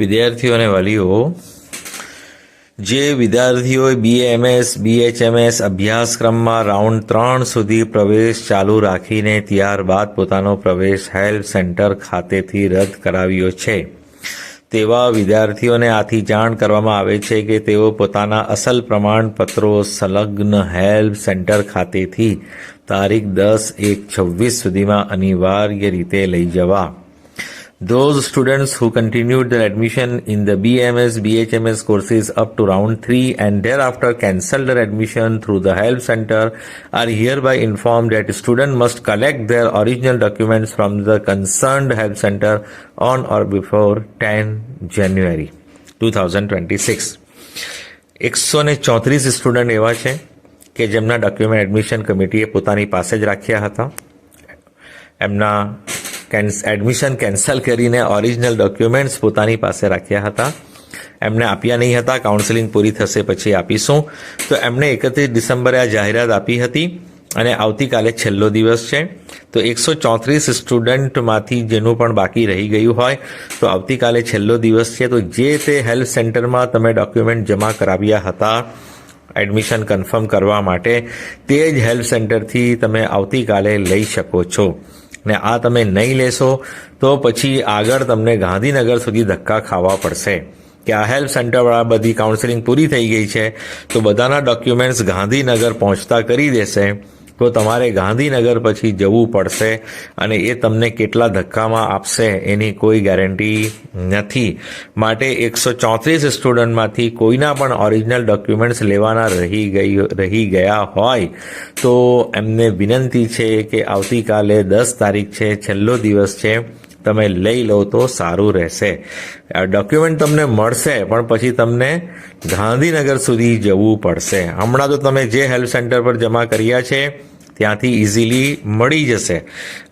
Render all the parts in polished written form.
વિદ્યાર્થીઓ અને વાલીઓ, જે વિદ્યાર્થીઓએ BAMS BHMS અભ્યાસક્રમમાં રાઉન્ડ 3 સુધી પ્રવેશ ચાલુ રાખીને ત્યારબાદ પોતાનો પ્રવેશ હેલ્પ સેન્ટર ખાતેથી રદ કરાવ્યો છે તેવા વિદ્યાર્થીઓને આથી જાણ કરવામાં આવે છે કે તેઓ પોતાના અસલ પ્રમાણપત્રો સંલગ્ન હેલ્પ સેન્ટર ખાતેથી તારીખ 10/1/26 સુધીમાં અનિવાર્ય રીતે લઈ જવા. Those students who continued their admission in the BAMS BHMS courses up to round 3 and thereafter cancelled their admission through the help center are hereby informed that student must collect their original documents from the concerned help center on or before 10 January 2026. 134 student એવા છે કે જેમના document admission કમિટીએ પોતાની પાસે જ રાખ્યા હતા. એમના એડમિશન કેન્સલ કરીને ઓરિજિનલ ડોક્યુમેન્ટ્સ પોતાની પાસે રાખ્યા હતા. એમને આપ્યા નહીં હતા. કાઉન્સેલિંગ પૂરી થશે પછી આપીશું. તો એમણે 31 ડિસેમ્બરે આ જાહેરાત આપી હતી અને આવતીકાલે છેલ્લો દિવસ છે. તો 134 સ્ટુડન્ટમાંથી જેનું પણ બાકી રહી ગયું હોય તો આવતીકાલે છેલ્લો દિવસ છે. તો જે તે હેલ્થ સેન્ટરમાં તમે ડોક્યુમેન્ટ જમા કરાવ્યા હતા એડમિશન કન્ફર્મ કરવા માટે તે જ હેલ્થ સેન્ટરથી તમે આવતીકાલે લઈ શકો છો. ને આ તમે નહીં લેશો તો પછી આગળ તમને ગાંધીનગર સુધી ધક્કા ખાવા પડશે કે આ હેલ્પ સેન્ટરવાળા બધી કાઉન્સેલિંગ પૂરી થઈ ગઈ છે તો બધાના ડોક્યુમેન્ટ્સ ગાંધીનગર પહોંચતા કરી દેશે. તો તમારે ગાંધીનગર પછી જવું પડશે અને એ તમને કેટલા ધક્કામાં આપશે એની કોઈ ગેરંટી નથી. માટે 134 સ્ટુડન્ટમાંથી કોઈના પણ ઓરિજિનલ ડોક્યુમેન્ટ્સ લેવાના રહી ગયા હોય તો એમને વિનંતી છે કે આવતીકાલે 10 તારીખ છે, છેલ્લો દિવસ છે, તમે લઈ લો તો સારું રહેશે. ડોક્યુમેન્ટ તમને મળશે પણ પછી તમને ગાંધીનગર સુધી જવું પડશે. હમણાં તો તમે જે હેલ્પ સેન્ટર પર જમા કર્યા છે ત્યાંથી ઇઝીલી મળી જશે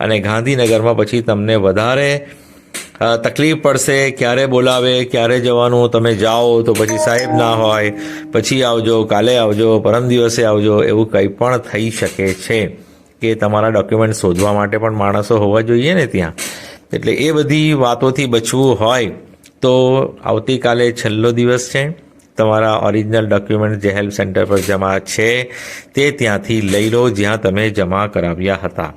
અને ગાંધીનગરમાં પછી તમને વધારે તકલીફ પડશે. ક્યારે બોલાવે, ક્યારે જવાનું, તમે જાઓ તો પછી સાહેબ ના હોય, પછી આવજો, કાલે આવજો, પરમ દિવસે આવજો, એવું કંઈ પણ થઈ શકે છે કે તમારા ડોક્યુમેન્ટ શોધવા માટે પણ માણસો હોવા જોઈએ ને ત્યાં. એટલે એ બધી વાતોથી બચવું હોય તો આવતીકાલે છેલ્લો દિવસ છે. તમારા ઓરિજિનલ ડોક્યુમેન્ટ જે હેલ્પ સેન્ટર પર જમા છે તે ત્યાંથી લઈ લો જ્યાં તમે જમા કરાવ્યા હતા.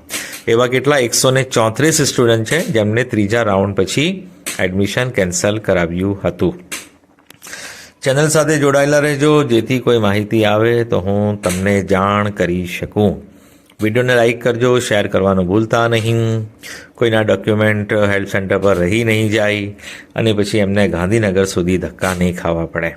એવા કેટલા 134 સ્ટુડન્ટ છે જેમને ત્રીજા રાઉન્ડ પછી એડમિશન કેન્સલ કરાવ્યું હતું. ચેનલ સાથે જોડાયેલા રહેજો જેથી કોઈ માહિતી આવે તો હું તમને જાણ કરી શકું. વિડીયોને લાઇક કરજો, શેર કરવાનું ભૂલતા નહીં. કોઈના ડોક્યુમેન્ટ હેલ્પ સેન્ટર પર રહી નહીં જાય અને પછી એમને ગાંધીનગર સુધી ધક્કા નહીં ખાવા પડે.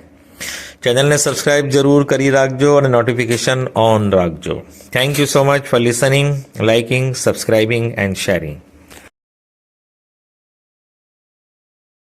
ચેનલને સબસ્ક્રાઇબ જરૂર કરી રાખજો અને નોટિફિકેશન ઓન રાખજો. Thank you so much for listening, liking, subscribing and sharing.